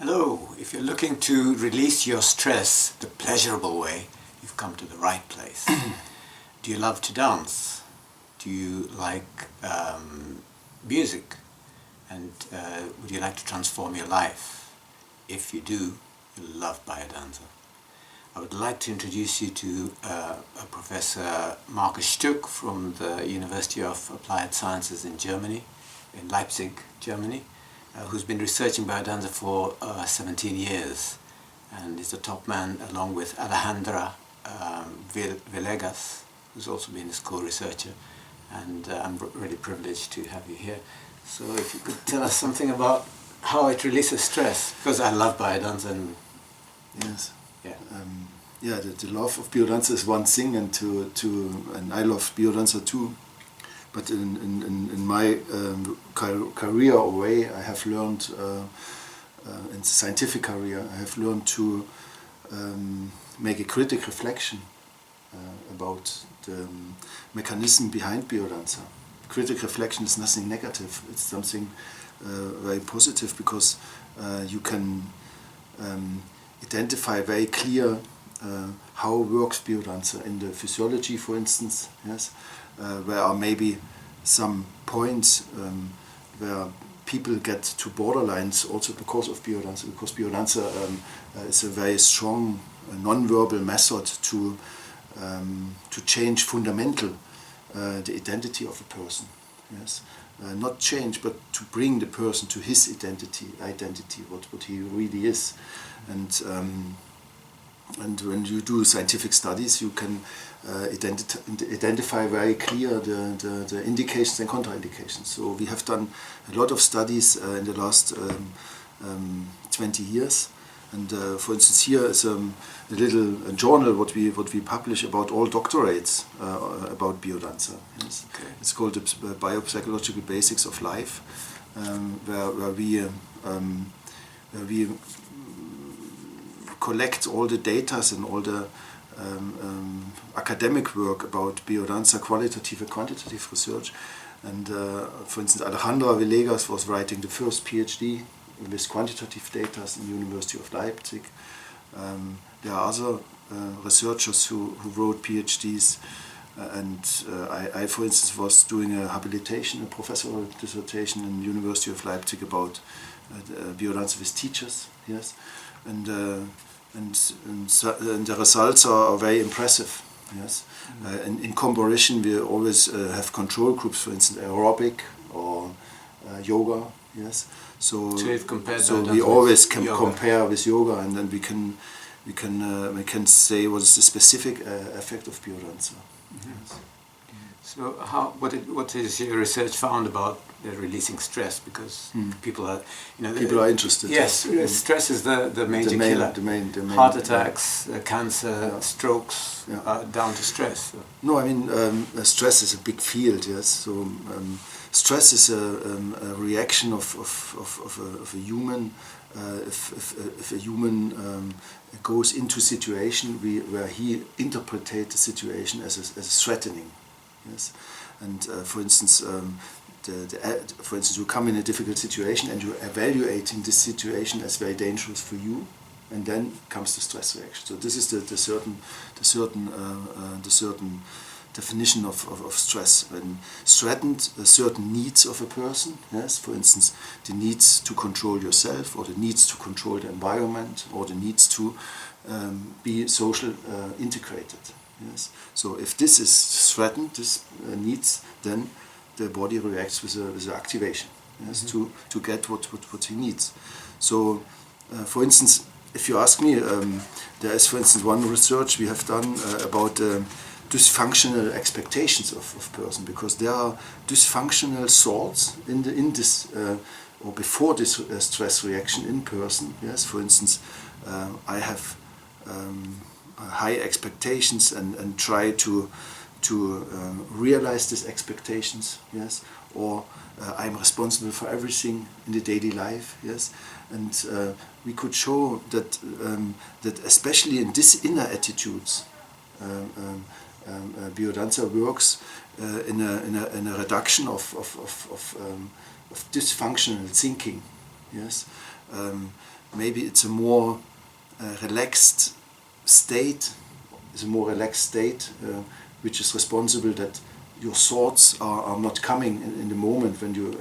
Hello, if you're looking to release your stress the pleasurable way, you've come to the right place. Do you love to dance? Do you like music? And would you like to transform your life? If you do, you'll love Biodanza. I would like to introduce you to Professor Marcus Stück from the University of Applied Sciences in Germany, in Leipzig, Germany, who's been researching Biodanza for 17 years and is the top man along with Alejandra Villegas, who's also been his co-researcher, and I'm really privileged to have you here. So if you could tell us something about how it releases stress, because I love Biodanza. And yes. Yeah. The love of Biodanza is one thing, and and I love Biodanza too. But in my career or way, I have learned, in the scientific career, I have learned to make a critical reflection about the mechanism behind Biodanza. Critical reflection is nothing negative, it's something very positive, because you can identify very clear how works Biodanza in the physiology, for instance. Yes. Where are maybe some points where people get to borderlines also because of Biodanza, because Biodanza is a very strong non-verbal method to change fundamental the identity of a person. Yes, not change, but to bring the person to his identity, what he really is, and when you do scientific studies, you can identify very clear the indications and contraindications. So we have done a lot of studies in the last 20 years. And for instance, here is a little journal what we publish about all doctorates about Biodanza. Yes. Okay. It's called the Biopsychological Basics of Life, where we collect all the data and all the academic work about Biodanza, qualitative and quantitative research. And for instance, Alejandra Villegas was writing the first PhD with quantitative data in the University of Leipzig. There are other researchers who wrote PhDs, and I, for instance, was doing a habilitation, a professional dissertation in the University of Leipzig about Biodanza with teachers. Yes, and the results are very impressive. Yes, in comparison, we always have control groups, for instance, aerobic or yoga. Yes, so you've compared we always can compare with yoga, and then we can say what is the specific effect of Biodanza. Mm-hmm. Yes. So what is your research found about releasing stress? Because people are, people are interested. Yes, stress is the major killer. The main heart attacks, cancer, strokes, down to stress. No, I mean stress is a big field. Yes, so stress is a reaction of a human. If a human goes into a situation where he interprets the situation as threatening. Yes, and for instance, you come in a difficult situation and you're evaluating this situation as very dangerous for you, and then comes the stress reaction. So this is the certain definition of stress. When threatened certain needs of a person, yes, for instance, the needs to control yourself, or the needs to control the environment, or the needs to be social integrated. Yes. So if this is threatened, this needs, then the body reacts with a activation. Yes, to get what he needs. So, for instance, if you ask me, there is, for instance, one research we have done about dysfunctional expectations of person, because there are dysfunctional thoughts in this or before this stress reaction in person. Yes, for instance, I have high expectations and try to realize these expectations. Yes, or I'm responsible for everything in the daily life. Yes, and we could show that especially in these inner attitudes, Biodanza works in a reduction of dysfunctional thinking. Yes, maybe it's a more relaxed state, which is responsible that your thoughts are not coming in the moment when you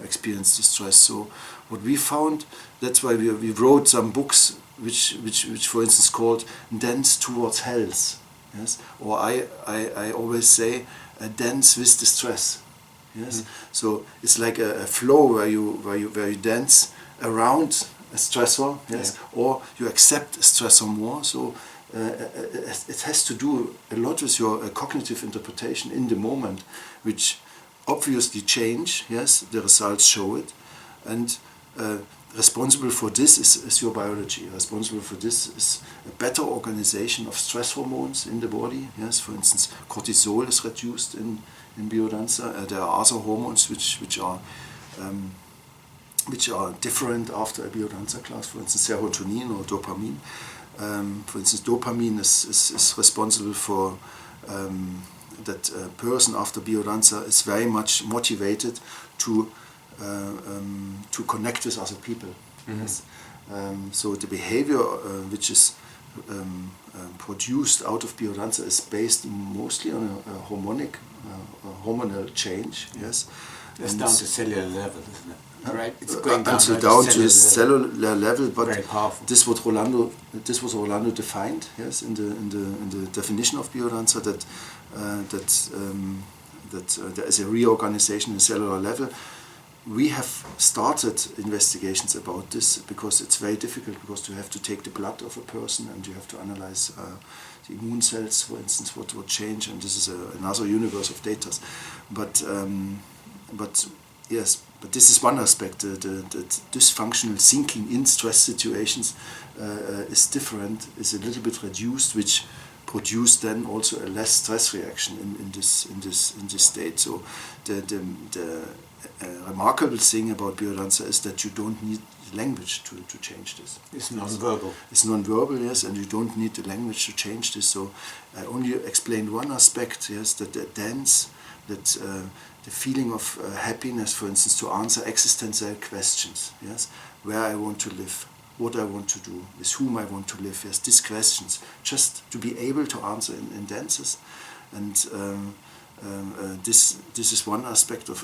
experience the stress. So what we found, that's why we wrote some books which for instance called Dance Towards Health. Yes, or I always say dance with the stress. Yes, so it's like a flow where you dance around a stressor. Yes, or you accept a stressor more. So it has to do a lot with your cognitive interpretation in the moment, which obviously change. Yes, the results show it, and responsible for this is your biology. Responsible for this is a better organization of stress hormones in the body. Yes, for instance, cortisol is reduced in Biodanza. There are other hormones which are different after a Biodanza class. For instance, serotonin or dopamine. For instance, dopamine is responsible for that a person after Biodanza is very much motivated to connect with other people. Yes. So the behavior which is produced out of Biodanza is based mostly on a hormonal change. Yes, it's down to cellular level, isn't it? Right, it's going down to cellular level, but this was Rolando defined. Yes, in the definition of Biodanza that there is a reorganization in cellular level. We have started investigations about this because it's very difficult, because you have to take the blood of a person and you have to analyze the immune cells, for instance, what would change, and this is another universe of data. But yes, but this is one aspect. The dysfunctional thinking in stress situations is different, is a little bit reduced, which produce then also a less stress reaction in this state. So the remarkable thing about Biodanza is that you don't need language to change this. It's non-verbal. It's non-verbal, yes, and you don't need the language to change this. So I only explained one aspect, yes, that the dance, that the feeling of happiness, for instance, to answer existential questions, yes, where I want to live, what I want to do, with whom I want to live, yes, these questions, just to be able to answer in dances. And this is one aspect of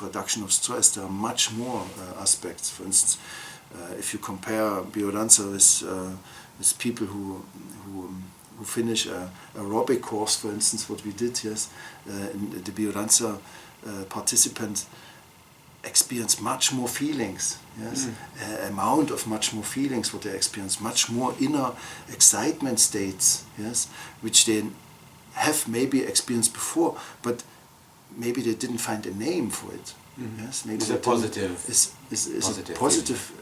reduction of stress. There are much more aspects. For instance, if you compare Biodanza with people who finish a aerobic course, for instance, what we did, yes, in the Biodanza participants experience much more feelings, yes, amount of much more feelings, what they experience, much more inner excitement states, yes, which they have maybe experienced before, but maybe they didn't find a name for it. Yes, maybe it's a positive.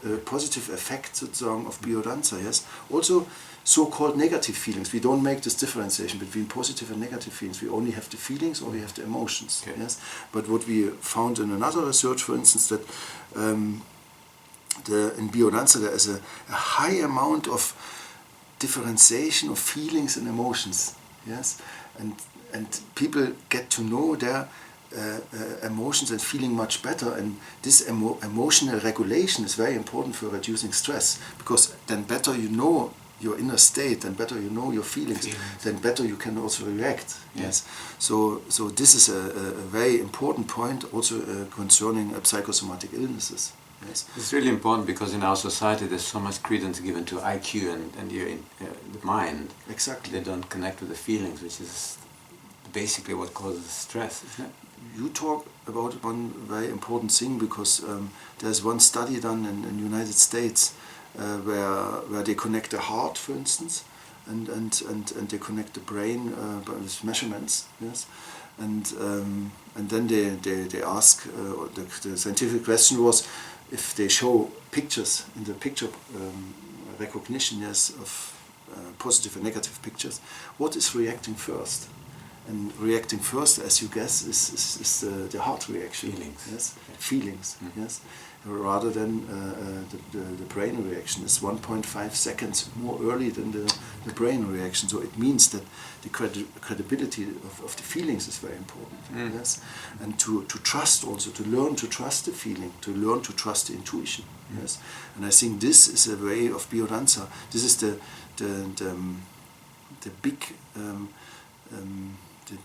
A positive effect, sozusagen, of Biodanza. Yes, also so-called negative feelings. We don't make this differentiation between positive and negative feelings. We only have the feelings or we have the emotions. Okay. Yes, but what we found in another research, for instance, that in Biodanza there is a high amount of differentiation of feelings and emotions. Yes, and people get to know their emotions and feeling much better, and this emotional regulation is very important for reducing stress, because then better you know your inner state, then better you know your feelings, then better you can also react. Yes, so this is a very important point also concerning psychosomatic illnesses. Yes. It's really important because in our society there's so much credence given to IQ and your the mind. Exactly. They don't connect with the feelings, which is basically what causes stress, isn't it? You talk about one very important thing, because there's one study done in the United States where they connect the heart, for instance, and they connect the brain with measurements. Yes. And then they ask, the scientific question was, if they show pictures in the picture recognition, yes, of positive and negative pictures, what is reacting first? And reacting first, as you guess, is the heart reaction. Feelings. Yes, feelings. Yes, rather than the brain reaction. It's 1.5 seconds more early than the brain reaction. So it means that the credibility of the feelings is very important. Yes, and to trust also, to learn to trust the feeling, to learn to trust the intuition. Yes, and I think this is a way of Biodanza. This is the big.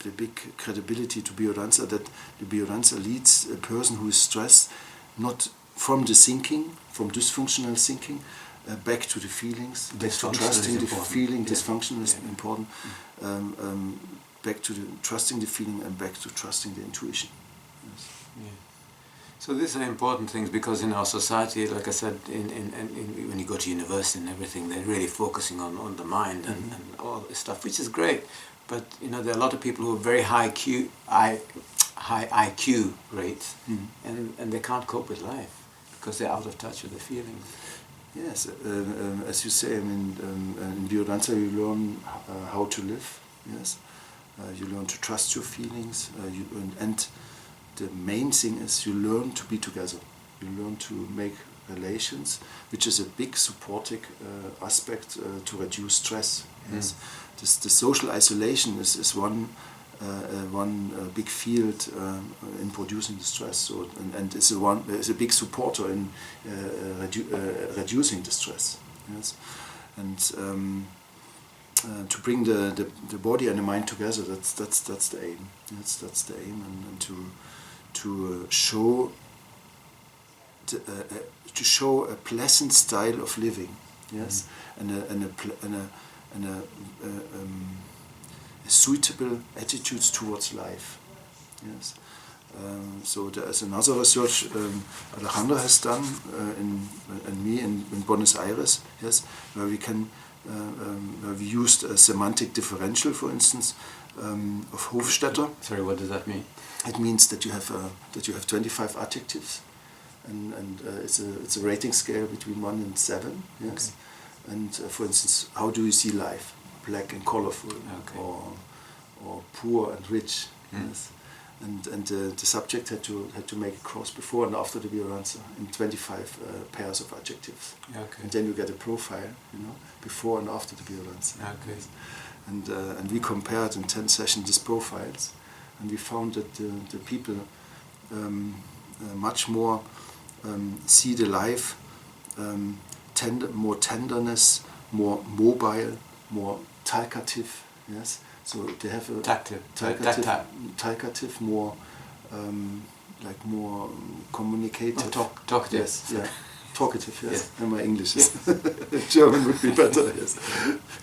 The big credibility to Biodanza, that the Biodanza leads a person who is stressed not from the thinking, from dysfunctional thinking, back to the feelings, back to trusting the feeling. Dysfunction is important. Back to trusting the feeling and back to trusting the intuition. Yes. Yeah. So these are important things, because in our society, like I said, when you go to university and everything, they're really focusing on the mind and all this stuff, which is great. But you know, there are a lot of people who are very high IQ rates, and they can't cope with life because they're out of touch with their feelings. Yes, as you say, I mean, in Biodanza you learn how to live. Yes, you learn to trust your feelings, and the main thing is you learn to be together. You learn to make relations, which is a big supporting aspect to reduce stress. Yes. The social isolation is one big field in producing the stress. So, and is a big supporter in reducing the stress. Yes, and to bring the body and the mind together. That's the aim. Yes, that's the aim, and to show a pleasant style of living. Yes, and a suitable attitudes towards life. Yes. So there is another research Alejandro has done and me in Buenos Aires. Yes, where we used a semantic differential, for instance, of Hofstetter. Sorry, what does that mean? It means that you have 25 adjectives, and it's a rating scale between 1 and 7. Yes. Okay. And for instance, how do you see life? Black and colorful, okay. or poor and rich. Yes. And the subject had to make a cross before and after the Biodanza in 25 pairs of adjectives. Okay. And then you get a profile, before and after the Biodanza. Okay. Yes. And we compared in 10 sessions these profiles, and we found that the people much more see the life. More tenderness, more mobile, more talkative. Yes, so they have a talkative, more more communicative. Talkative. Yes, yeah, talkative. Yes, and my English is German would be better. Yes,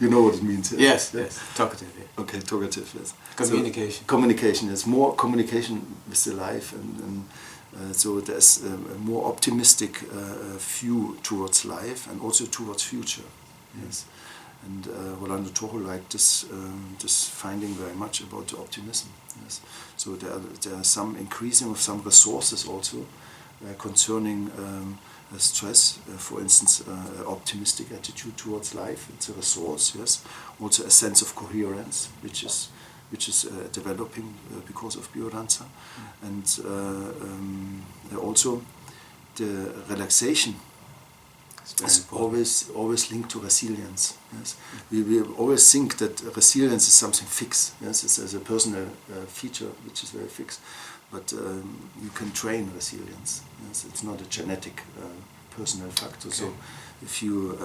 you know what it means. Yes, yes, talkative. Yeah. Okay, talkative. Yes. Communication. So, communication. Yes, more communication with the life and so there's a more optimistic view towards life and also towards future. Yes, and Rolando Toro liked this finding very much about the optimism. Yes, so there are some increasing of some resources also concerning stress. For instance, optimistic attitude towards life. It's a resource. Yes, also a sense of coherence, which is developing because of Biodanza, and also the relaxation is always linked to resilience. Yes, we always think that resilience is something fixed. Yes, it's a personal feature which is very fixed, but you can train resilience. Yes, it's not a genetic personal factor. Okay. So if you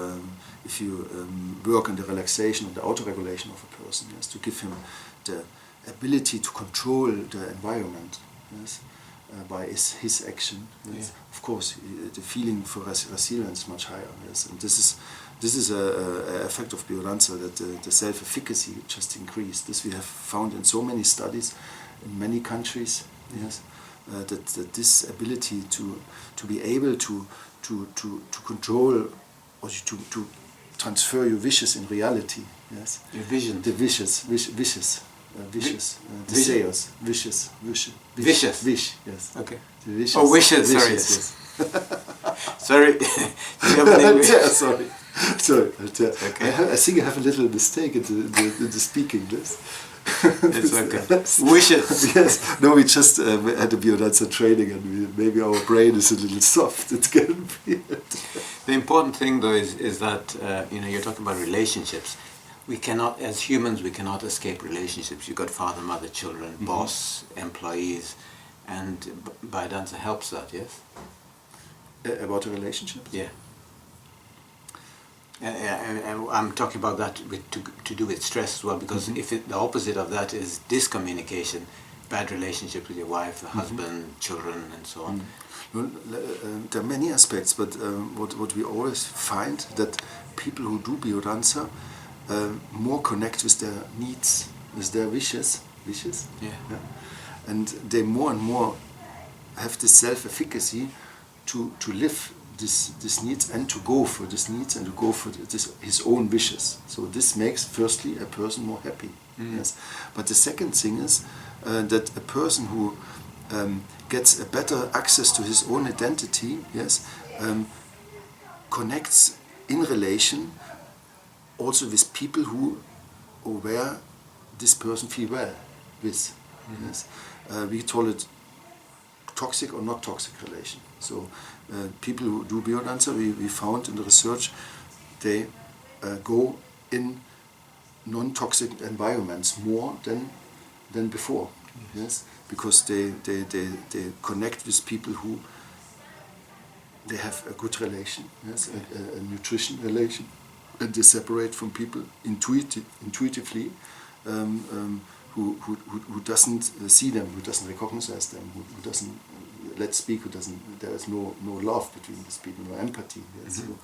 work on the relaxation and the auto-regulation of a person, yes, to give him the ability to control the environment, yes, by his action, yes. Yeah. Of course, the feeling for resilience is much higher. Yes, and this is a effect of Biodanza, that the self-efficacy just increased. This we have found in so many studies in many countries. Yes, that this ability to be able to control or to transfer your wishes in reality. Yes, your vision. The wishes, desires, wishes. Wish, yes. Okay. The wishes. Oh, wishes, sorry. Yes. Sorry. Sorry. Okay. I think I have a little mistake in the speaking. Yes. It's okay. Wishes. Yes. No, we just had a Biodanza training, and maybe our brain is a little soft. It can be. The important thing, though, is that you're talking about relationships. We cannot, as humans, we cannot escape relationships. You've got father, mother, children, boss, employees, and Biodanza helps that. Yes. About a relationship? Yeah. And I'm talking about that to do with stress as well, because if the opposite of that is discommunication, bad relationships with your wife, husband, children, and so on. Well, there are many aspects, but what we always find that people who do Biodanza more connect with their needs, with their wishes. Yeah. And they more and more have this self-efficacy to live this needs and to go for this needs and to go for his own wishes. So this makes firstly a person more happy. Yes. But the second thing is that a person who gets a better access to his own identity, yes, connects in relation also with people who or where this person feel well with. Yes. We call it toxic or not toxic relation. So people who do Biodanza, we found in the research, they go in non-toxic environments more than before. Yes, because they connect with people who they have a good relation, yes, a nutrition relation, and they separate from people intuitively who doesn't see them, who doesn't recognize them, who doesn't let's speak, who doesn't. There is no love between these people, no empathy. Yes, so,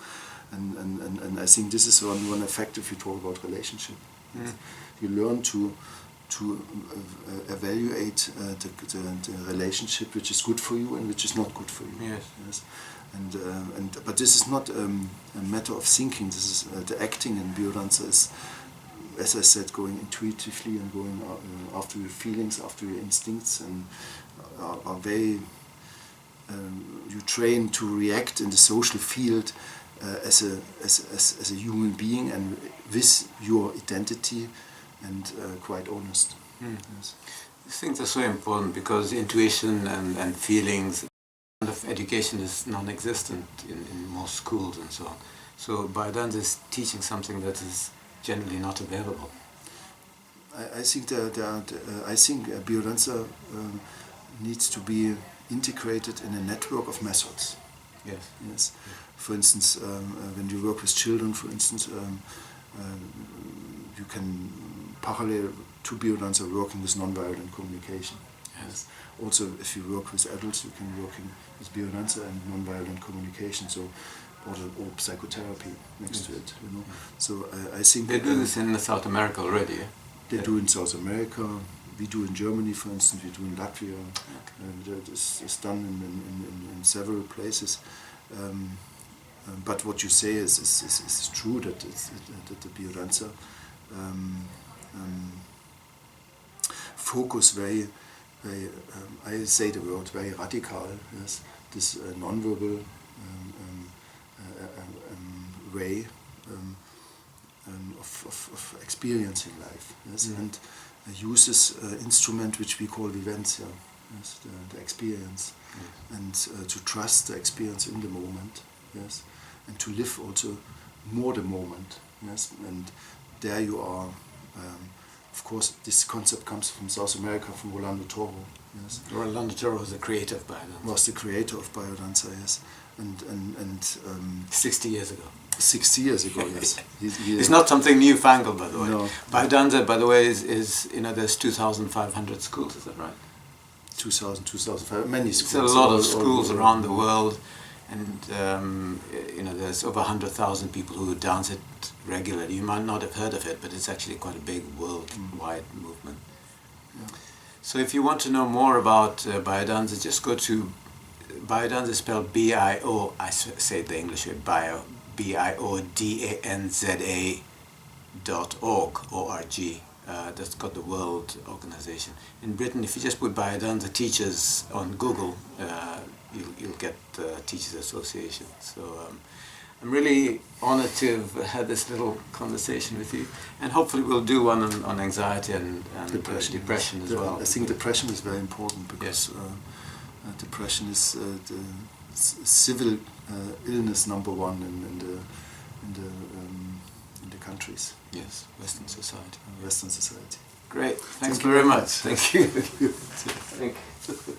and I think this is one effect if you talk about relationship. Yes. You learn to evaluate the relationship which is good for you and which is not good for you. Yes. Yes. But this is not a matter of thinking. This is the acting in Biodanza is, as I said, going intuitively and going after your feelings, after your instincts, and are very. You train to react in the social field as a human being and with your identity, and quite honest. Yes. These things are so important because intuition and feelings of education is non-existent in most schools and so on. So Biodanza is teaching something that is generally not available. I think Biodanza needs to be integrated in a network of methods. Yes. Yes. For instance, when you work with children, for instance, you can parallel to Biodanza working with non-violent communication. Yes. Also, if you work with adults, you can work with Biodanza and non-violent communication. So, or psychotherapy next to it. You know. So I think they do this in South America already. Yeah? They do in South America. We do in Germany, for instance. We do in Latvia. It's done in several places. But what you say is true that the Biodanza focus very, I say the word very radical. Yes, this non-verbal way of experiencing life. Yes, and uses instrument which we call vivencia, yes, the experience, and to trust the experience in the moment. Yes, and to live also more the moment. Yes, and there you are. Of course, this concept comes from South America, from Rolando Toro. Yes, Rolando Toro was the creator of Biodanza. Was the creator of Biodanza, yes, and 60 years ago. 60 years ago, yes. It's not something newfangled, by the way. No. Biodanza, by the way, is there's 2,500 schools. Is that right? 2,500, many schools. It's a lot of schools around the world, and there's over 100,000 people who dance it regularly. You might not have heard of it, but it's actually quite a big worldwide movement. Yeah. So if you want to know more about Biodanza, just go to Biodanza, spelled B-I-O, I say it the English way, biodanza.org, O-R-G. That's got the World Organization. In Britain, if you just put Biodanza teachers on Google, you'll get the Teachers Association. So I'm really honoured to have had this little conversation with you, and hopefully we'll do one on anxiety and depression as well. I think depression is very important because depression is the civil illness number one in the countries. Yes, Western society. Western society. Great. Thanks very much. Thank you. Thank you.